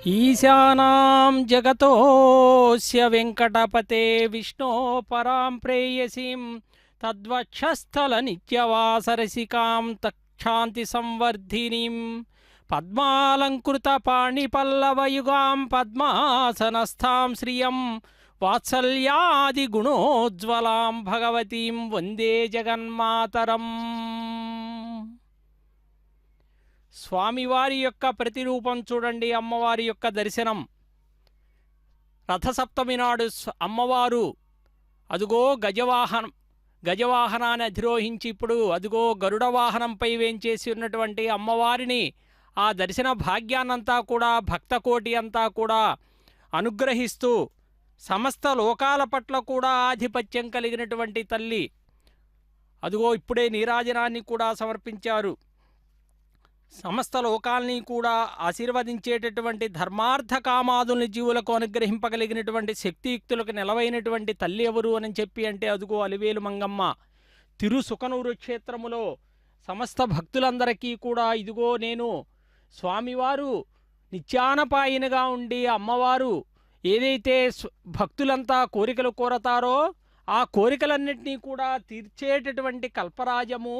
ఈశానాం జగతోస్య వెంకటపతే విష్ణో పరాం ప్రేయసీం తద్వక్షస్థల నిత్యవాసరసికాం తక్షాంతి సంవర్ధినీం పద్మాలంకృత పాణిపల్లవయుగాం పద్మాసనస్థాం శ్రియం వాత్సల్యాది గుణోజ్వలాం భగవతీం వందే జగన్మాతరం. స్వామివారి యొక్క ప్రతిరూపం చూడండి. అమ్మవారి యొక్క దర్శనం రథసప్తమి నాడు అమ్మవారు అదుగో గజవాహనాన్ని అధిరోహించి ఇప్పుడు అదుగో గరుడ వాహనంపై వేంచేసి ఉన్నటువంటి అమ్మవారిని ఆ దర్శన భాగ్యాన్నంతా కూడా భక్తకోటి అంతా కూడా అనుగ్రహిస్తూ సమస్త లోకాల పట్ల కూడా ఆధిపత్యం కలిగినటువంటి తల్లి అదుగో ఇప్పుడే నీరాజనాన్ని కూడా సమర్పించారు. సమస్త లోకాల్ని కూడా ఆశీర్వదించేటటువంటి ధర్మార్థ కామాదుల్ని జీవులకు అనుగ్రహింపగలిగినటువంటి శక్తియుక్తులకు నిలవైనటువంటి తల్లి ఎవరు అని చెప్పి అంటే అదుగో అలివేలు మంగమ్మ. తిరుసుకనూరు క్షేత్రములో సమస్త భక్తులందరికీ కూడా ఇదిగో నేను స్వామివారు నిత్యానపాయనగా ఉండి అమ్మవారు ఏదైతే భక్తులంతా కోరికలు కోరతారో ఆ కోరికలన్నింటినీ కూడా తీర్చేటటువంటి కల్పరాజము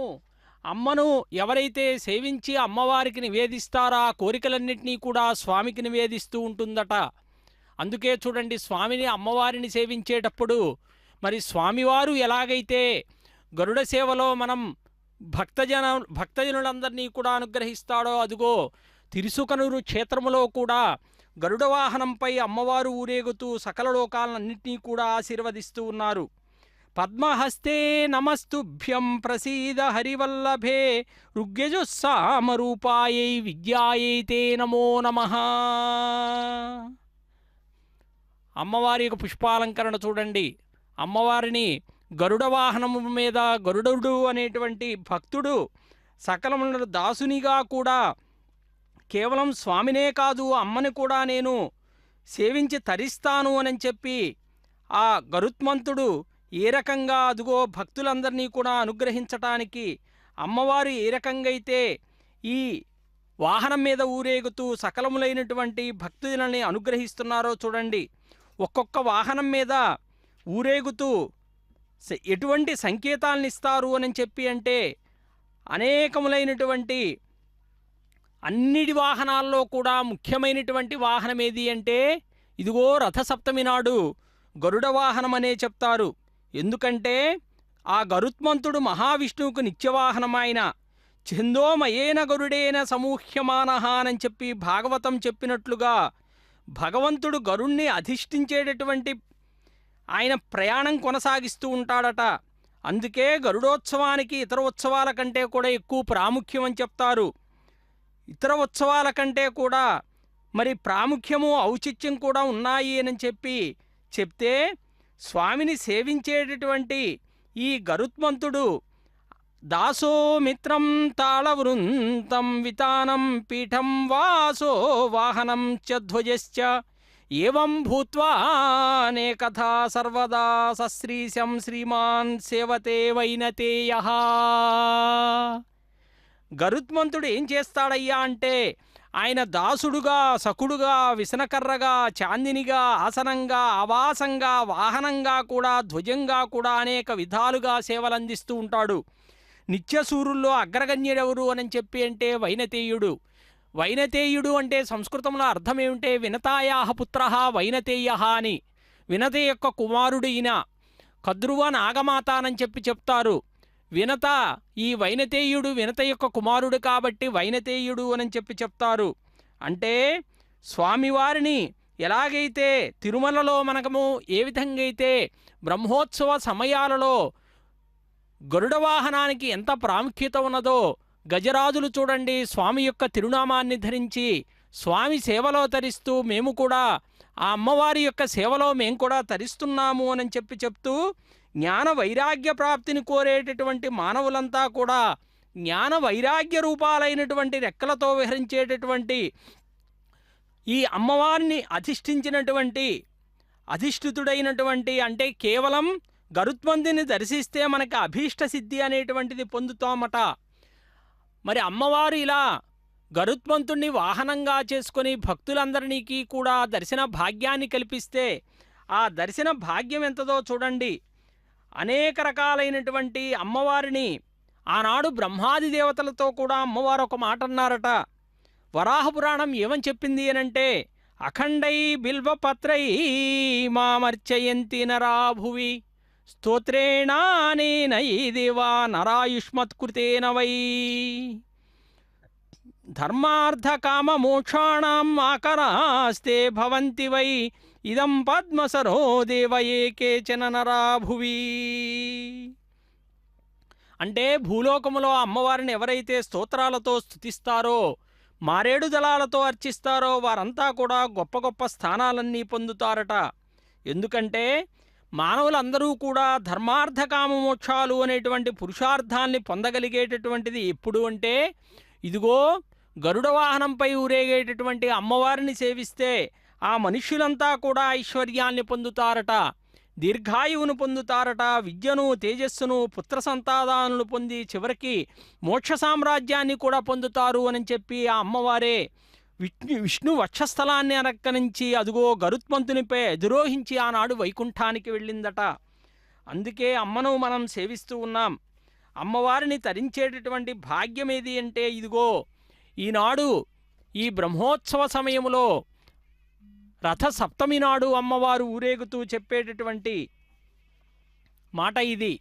అమ్మను ఎవరైతే సేవించి అమ్మవారికి నివేదిస్తారో ఆ కోరికలన్నింటినీ కూడా స్వామికి నివేదిస్తూ ఉంటుందట. అందుకే చూడండి, స్వామిని అమ్మవారిని సేవించేటప్పుడు మరి స్వామివారు ఎలాగైతే గరుడ సేవలో మనం భక్తజనులందరినీ కూడా అనుగ్రహిస్తాడో అదుగో తిరుసుకనూరు క్షేత్రములో కూడా గరుడ వాహనంపై అమ్మవారు ఊరేగుతూ సకల లోకాలన్నింటినీ కూడా ఆశీర్వదిస్తూ ఉన్నారు. పద్మహస్తే నమస్తుభ్యం ప్రసీద హరివల్లభే ఋగ్యజుస్సామరూపాయై విద్యాయై తే నమో నమః. అమ్మవారి యొక్క పుష్పాలంకరణ చూడండి. అమ్మవారిని గరుడ వాహనము మీద గరుడు అనేటువంటి భక్తుడు సకలముల దాసునిగా కూడా కేవలం స్వామినే కాదు అమ్మని కూడా నేను సేవించి తరిస్తాను అని చెప్పి ఆ గరుత్మంతుడు ఏ రకంగా అదుగో భక్తులందరినీ కూడా అనుగ్రహించటానికి అమ్మవారు ఏ రకంగా అయితే ఈ వాహనం మీద ఊరేగుతూ సకలములైనటువంటి భక్తులని అనుగ్రహిస్తున్నారో చూడండి. ఒక్కొక్క వాహనం మీద ఊరేగుతూ ఎటువంటి సంకేతాలను ఇస్తారు అని చెప్పి అంటే అనేకములైనటువంటి అన్నిటి వాహనాల్లో కూడా ముఖ్యమైనటువంటి వాహనం ఏది అంటే ఇదిగో రథసప్తమి నాడు గరుడ వాహనం అనే చెప్తారు. ఎందుకంటే ఆ గరుత్మంతుడు మహావిష్ణువుకు నిత్యవాహనమైన ఛందోమయేన గరుడేన సమూహ్యమానః అని చెప్పి భాగవతం చెప్పినట్లుగా భగవంతుడు గరుణ్ణి అధిష్ఠించేటటువంటి ఆయన ప్రయాణం కొనసాగిస్తూ ఉంటాడట. అందుకే గరుడోత్సవానికి ఇతర ఉత్సవాల కంటే కూడా ఎక్కువ ప్రాముఖ్యం అని చెప్తారు. ఇతర ఉత్సవాల కంటే కూడా మరి ప్రాముఖ్యము ఔచిత్యం కూడా ఉన్నాయి అని చెప్తే స్వామిని సేవించేటటువంటి ఈ గరుత్మంతుడు దాసో మిత్రం తాళవృంతం వితానం పీఠం వాసో వాహనం చ ధ్వజశ్చ ఏవం భూత్వా అనేకథా సర్వదా సశ్రీశం శ్రీమాన్ సేవతే వైనతేయః. గరుత్మంతుడు ఏం చేస్తాడయ్యా అంటే ఆయన దాసుడుగా సకుడుగా విసనకర్రగా చాందినిగా ఆసనంగా ఆవాసంగా వాహనంగా కూడా ధ్వజంగా కూడా అనేక విధాలుగా సేవలందిస్తూ ఉంటాడు. నిత్యసూరుల్లో అగ్రగణ్యుడెవరు అని చెప్పి అంటే వైనతేయుడు. వైనతేయుడు అంటే సంస్కృతంలో అర్థం ఏమిటే వినతాయాహ పుత్రః వైనతేయః అని. వినత యొక్క కుమారుడు ఈయన. కద్రువ నాగమాత అని చెప్తారు. వినత ఈ వైనతేయుడు వినత యొక్క కుమారుడు కాబట్టి వైనతేయుడు అని చెప్తారు. అంటే స్వామివారిని ఎలాగైతే తిరుమలలో మనము ఏ విధంగా అయితే బ్రహ్మోత్సవ సమయాలలో గరుడ వాహనానికి ఎంత ప్రాముఖ్యత ఉన్నదో గజరాజులు చూడండి స్వామి యొక్క తిరునామాన్ని ధరించి స్వామి సేవలో తరిస్తూ మేము కూడా ఆ అమ్మవారి యొక్క సేవలో మేము కూడా తరిస్తున్నాము అని చెప్తూ జ్ఞాన వైరాగ్య ప్రాప్తిని కోరేటటువంటి మానవులంతా కూడా జ్ఞాన వైరాగ్య రూపాలైనటువంటి రెక్కలతో విహరించేటటువంటి ఈ అమ్మవారిని అధిష్ఠితుడైనటువంటి అంటే కేవలం గరుత్మంతుని దర్శిస్తే మనకి అభీష్ట సిద్ధి అనేటువంటిది పొందుతామట. మరి అమ్మవారు ఇలా గరుత్మంతుణ్ణి వాహనంగా చేసుకొని భక్తులందరికీ కూడా దర్శన భాగ్యాన్ని కల్పిస్తే ఆ దర్శన భాగ్యం ఎంతదో చూడండి. అనేక రకాలైనటువంటి అమ్మవారిని ఆనాడు బ్రహ్మాది దేవతలతో కూడా అమ్మవారు ఒక మాట అన్నారట. వరాహపురాణం ఏమని చెప్పింది అనంటే, అఖండై బిల్వపత్రై మామర్చయంతి నరాభువి స్తోత్రేణానేనై దేవా నరాయుష్మత్కృతేన వై ధర్మార్థకామమోక్షాణం ఆకరాస్తే భవంతి వై ఇదం పద్మసరో దేవ ఏకేచన నరాభువి. అంటే భూలోకములో అమ్మవారిని ఎవరైతే స్తోత్రాలతో స్తుతిస్తారో, మారేడు దళాలతో అర్చిస్తారో వారంతా కూడా గొప్ప గొప్ప స్థానాలన్నీ పొందుతారట. ఎందుకంటే మానవులందరూ కూడా ధర్మార్థకామమోక్షాలు అనేటువంటి పురుషార్థాన్ని పొందగలిగేటటువంటిది ఎప్పుడు అంటే, ఇదిగో గరుడ వాహనంపై ఊరేగేటటువంటి అమ్మవారిని సేవిస్తే ఆ మనుష్యులంతా కూడా ఐశ్వర్యాన్ని పొందుతారట, దీర్ఘాయువును పొందుతారట, విద్యను, తేజస్సును, పుత్ర సంతానాలను పొంది చివరికి మోక్ష సామ్రాజ్యాన్ని కూడా పొందుతారు అని చెప్పి ఆ అమ్మవారే విష్ణు వక్షస్థలాన్ని అనక్కరించి అదుగో గరుత్మంతునిపై అధిరోహించి ఆనాడు వైకుంఠానికి వెళ్ళిందట. అందుకే అమ్మను మనం సేవిస్తూ ఉన్నాం. అమ్మవారిని తరించేటటువంటి భాగ్యం ఏది అంటే, ఇదిగో ఈనాడు ఈ బ్రహ్మోత్సవ సమయంలో రథ సప్తమి నాడు అమ్మవారు ఊరేగుతూ చెప్పేటటువంటి మాట ఇది.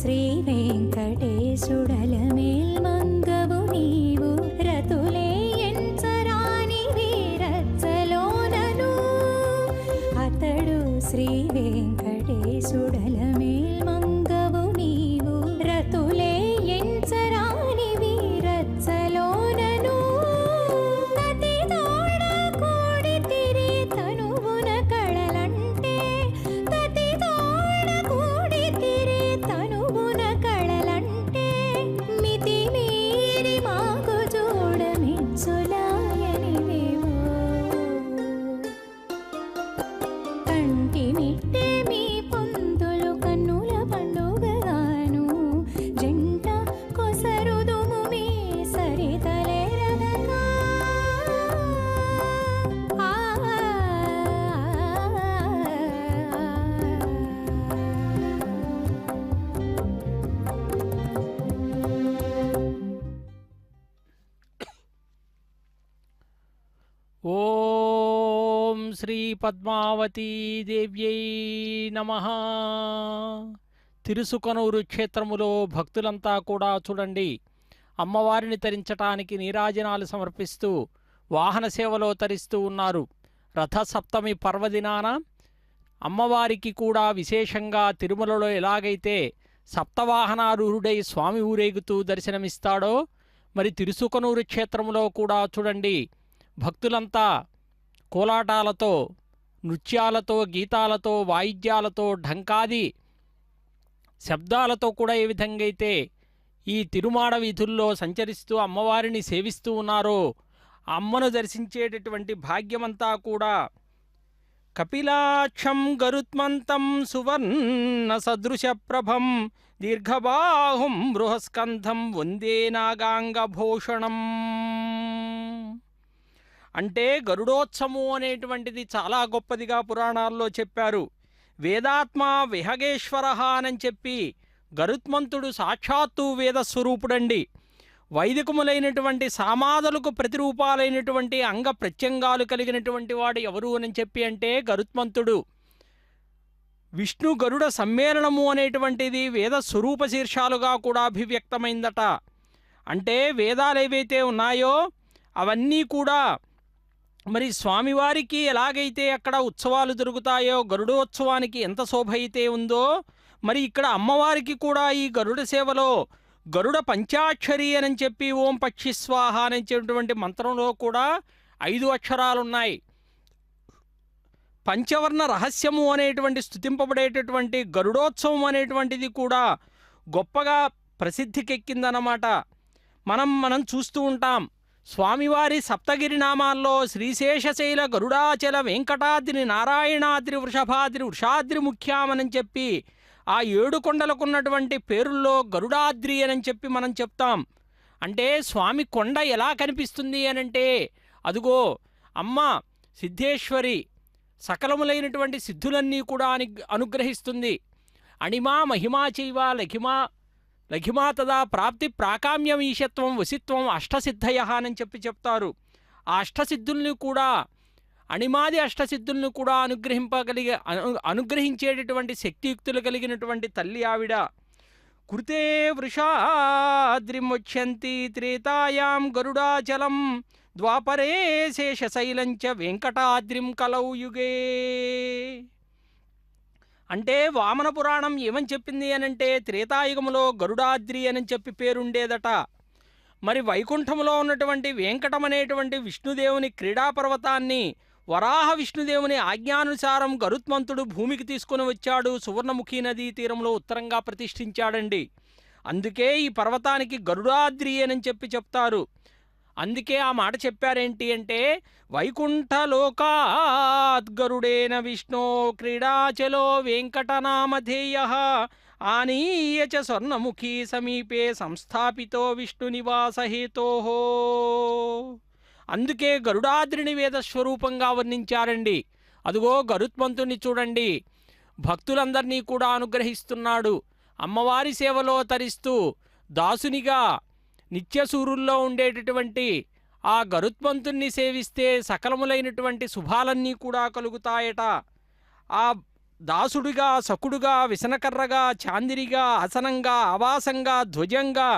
శ్రీ వెంకటేశుడల మేల్మంగవు నీవు రథ ఓం శ్రీ పద్మావతీ దేవ్యై నమః. తిరుసుకనూరు క్షేత్రములో భక్తులంతా కూడా చూడండి అమ్మవారిని తరించటానికి నీరాజనాలు సమర్పిస్తూ వాహన సేవలో తరిస్తూ ఉన్నారు. రథసప్తమి పర్వదినాన అమ్మవారికి కూడా విశేషంగా తిరుమలలో ఎలాగైతే సప్తవాహనారూఢుడై స్వామి ఊరేగుతూ దర్శనమిస్తాడో మరి తిరుసుకనూరు క్షేత్రంలో కూడా చూడండి భక్తులంతా కోలాటాలతో, నృత్యాలతో, గీతాలతో, వాయిద్యాలతో, ఢంకాది శబ్దాలతో కూడా ఏ విధంగా అయితే ఈ తిరుమాడ వీధుల్లో సంచరిస్తూ అమ్మవారిని సేవిస్తూ ఉన్నారో అమ్మను దర్శించేటటువంటి భాగ్యమంతా కూడా కపిలాక్షం గరుత్మంతం సువర్ణ సదృశప్రభం దీర్ఘబాహుం బృహస్కంధం వందే నాగాంగభూషణం. అంటే గరుడోత్సవం అనేటువంటిది చాలా గొప్పదిగా పురాణాల్లో చెప్పారు. వేదాత్మ విహగేశ్వర అని చెప్పి గరుత్మంతుడు సాక్షాత్తు వేదస్వరూపుడండి. వైదికములైనటువంటి సామాదులకు ప్రతిరూపాలైనటువంటి అంగ ప్రత్యంగాలు కలిగినటువంటి వాడు ఎవరు అని చెప్పి అంటే గరుత్మంతుడు. విష్ణు గరుడ సమ్మేళనము అనేటువంటిది వేద స్వరూప శీర్షాలుగా కూడా అభివ్యక్తమైందట. అంటే వేదాలు ఏవైతే ఉన్నాయో అవన్నీ కూడా మరి స్వామివారికి ఎలాగైతే అక్కడ ఉత్సవాలు జరుగుతాయో గరుడోత్సవానికి ఎంత శోభ అయితే ఉందో మరి ఇక్కడ అమ్మవారికి కూడా ఈ గరుడ సేవలో గరుడ పంచాక్షరి అని చెప్పి ఓం పక్షి స్వాహ అనేటువంటి మంత్రంలో కూడా 5 అక్షరాలున్నాయి. పంచవర్ణ రహస్యము అనేటువంటి స్తుతింపబడేటటువంటి గరుడోత్సవం అనేటువంటిది కూడా గొప్పగా ప్రసిద్ధికెక్కిందన్నమాట. మనం చూస్తూ ఉంటాం స్వామివారి సప్తగిరి నామాల్లో శ్రీశేషశైల గరుడాచల వెంకటాద్రి నారాయణాద్రి వృషభాద్రి వృషాద్రి ముఖ్యామని చెప్పి ఆ 7 కొండలకున్నటువంటి పేరుల్లో గరుడాద్రి అని చెప్పి మనం చెప్తాం. అంటే స్వామి కొండ ఎలా కనిపిస్తుంది అనంటే అదుగో అమ్మ సిద్ధేశ్వరి సకలములైనటువంటి సిద్ధులన్నీ కూడా అనుగ్రహిస్తుంది. అణిమా మహిమా చైవ లఘిమా తదా ప్రాప్తి ప్రాకామ్యం ఈశత్వం వసిత్వం అష్టసిద్ధయ అని చెప్పి చెప్తారు. ఆ అష్టసిద్ధుల్ని కూడా అణిమాది అష్టసిద్ధుల్ని కూడా అనుగ్రహించేటటువంటి శక్తియుక్తులు కలిగినటువంటి తల్లి ఆవిడ. కృతే వృషాద్రిముచ్యంతి త్రేతాయాం గరుడాచలం ద్వాపరే శేషశైలంచ వెంకటాద్రిం కలౌ యుగే. అంటే వామన పురాణం ఏమని చెప్పింది అనంటే త్రేతాయుగములో గరుడాద్రి అని చెప్పి పేరుండేదట. మరి వైకుంఠములో ఉన్నటువంటి వెంకటం అనేటువంటి విష్ణుదేవుని క్రీడాపర్వతాన్ని వరాహ విష్ణుదేవుని ఆజ్ఞానుసారం గరుత్మంతుడు భూమికి తీసుకుని వచ్చాడు. సువర్ణముఖి నదీ తీరంలో ఉత్తరంగా ప్రతిష్ఠించాడండి. అందుకే ఈ పర్వతానికి గరుడాద్రి అని చెప్పి చెప్తారు. అందుకే ఆ మాట చెప్పారేంటి అంటే వైకుంఠలోకాద్ గరుడేన విష్ణో క్రీడాచలో వెంకటనామధేయః ఆనీయ చ స్వర్ణముఖీ సమీపే సంస్థాపితో విష్ణునివాసహేతోః. అందుకే గరుడాద్రిని వేదస్వరూపంగా వర్ణించారండి. అదుగో గరుత్మంతుని చూడండి భక్తులందరినీ కూడా అనుగ్రహిస్తున్నాడు. అమ్మవారి సేవలో తరిస్తూ దాసునిగా నిత్యసూరుల్లో ఉండేటటువంటి ఆ గరుత్మంతుణ్ణి సేవిస్తే సకలములైనటువంటి శుభాలన్నీ కూడా కలుగుతాయట. ఆ దాసుడిగా, సకుడుగా, విసనకర్రగా, చాందిరిగా, ఆసనంగా, ఆవాసంగా, ధ్వజంగా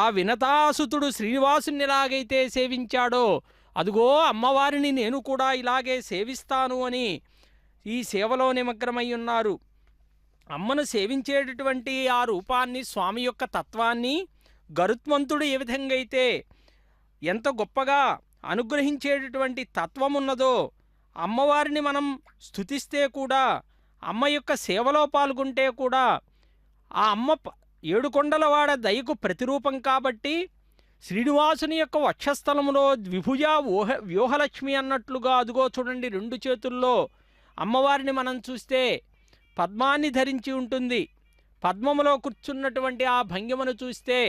ఆ వినతాసుతుడు శ్రీనివాసుని ఎలాగైతే సేవించాడో అదుగో అమ్మవారిని నేను కూడా ఇలాగే సేవిస్తాను అని ఈ సేవలో నిమగ్నమై ఉన్నారు. అమ్మను సేవించేటటువంటి ఆ రూపాన్ని, స్వామి యొక్క తత్వాన్ని గరుత్మంతుడు ఏ విధంగా అయితే ఎంత గొప్పగా అనుగ్రహించేటటువంటి తత్వం ఉన్నదో అమ్మవారిని మనం స్తుతిస్తే కూడా, అమ్మ యొక్క సేవలో పాల్గొంటే కూడా ఆ అమ్మ 7 కొండలవాడ దయకు ప్రతిరూపం కాబట్టి శ్రీనివాసుని యొక్క వక్షస్థలంలో ద్విభుజ వ్యూహలక్ష్మి అన్నట్లుగా అదుగో చూడండి 2 చేతుల్లో అమ్మవారిని మనం చూస్తే పద్మాన్ని ధరించి ఉంటుంది. పద్మములో కూర్చున్నటువంటి ఆ భంగిమను చూస్తే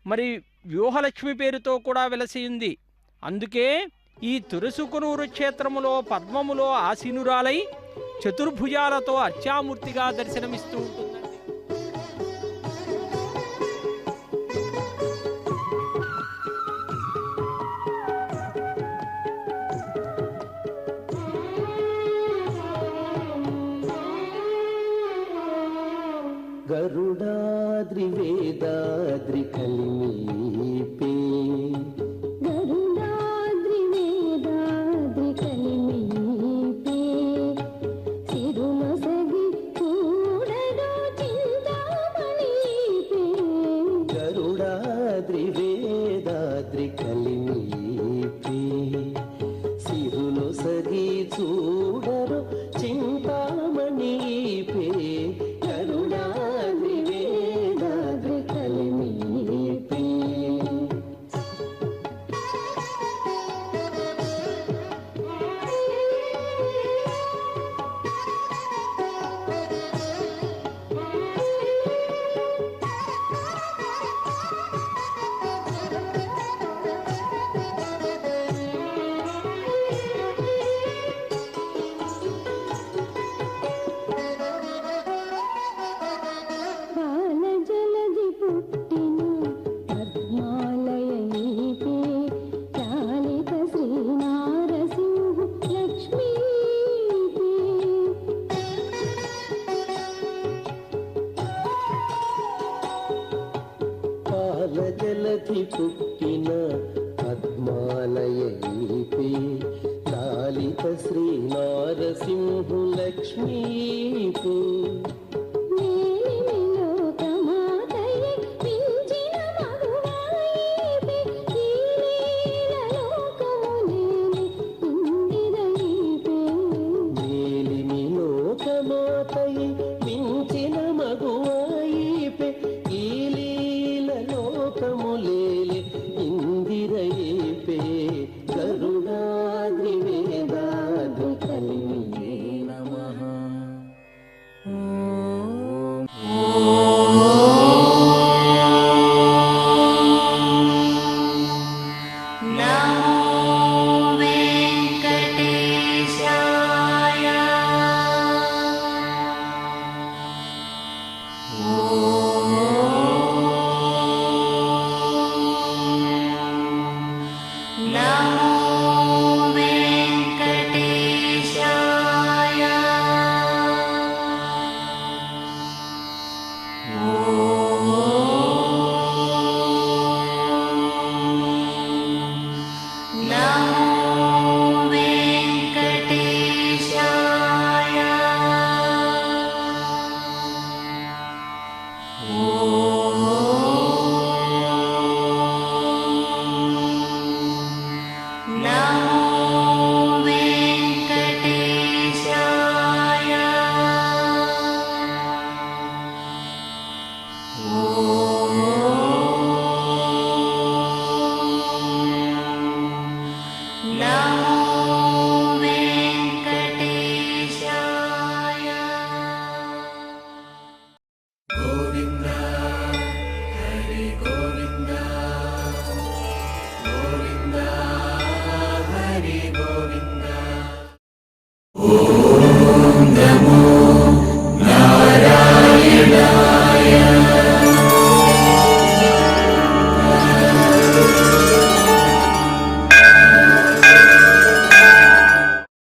మరి వ్యూహలక్ష్మి పేరుతో కూడా వెలసియుంది. అందుకే ఈ తిరుసుకనూరు క్షేత్రములో పద్మములో ఆసీనురాలై చతుర్భుజాలతో అర్చామూర్తిగా దర్శనమిస్తూ ఉంటుందండి. కలిమీపే గరుడాద్రి వేదాద్రి కలిమీపే సిరులొసగి చూడరు చింతామణిపే గరుడాద్రి వేదాద్రి కలిమీపే సిరులొసగి చూడరు చింతామణిపే గరుడాద్రి వేదాద్రి కలిమీపే బాలజలది పుట్టిన పద్మాలయైతే చాలిత శ్రీనారసింహు లక్ష్మీపే పాలజలధి పుట్టిన పద్మాలయైపే లాలిత శ్రీ నారసింహు లక్ష్మీపే లోకమాతయే మించిన మగువాయిపే ఈ లీలలోకములేని ఇందిరయిపే మేలిమి లోకమాతయి మించిన మగువాయిపే ఈ లీల లోకములేలి ఇందిరయిపే గరుడాద్రి వేదాద్రి కలిమీ నమః Now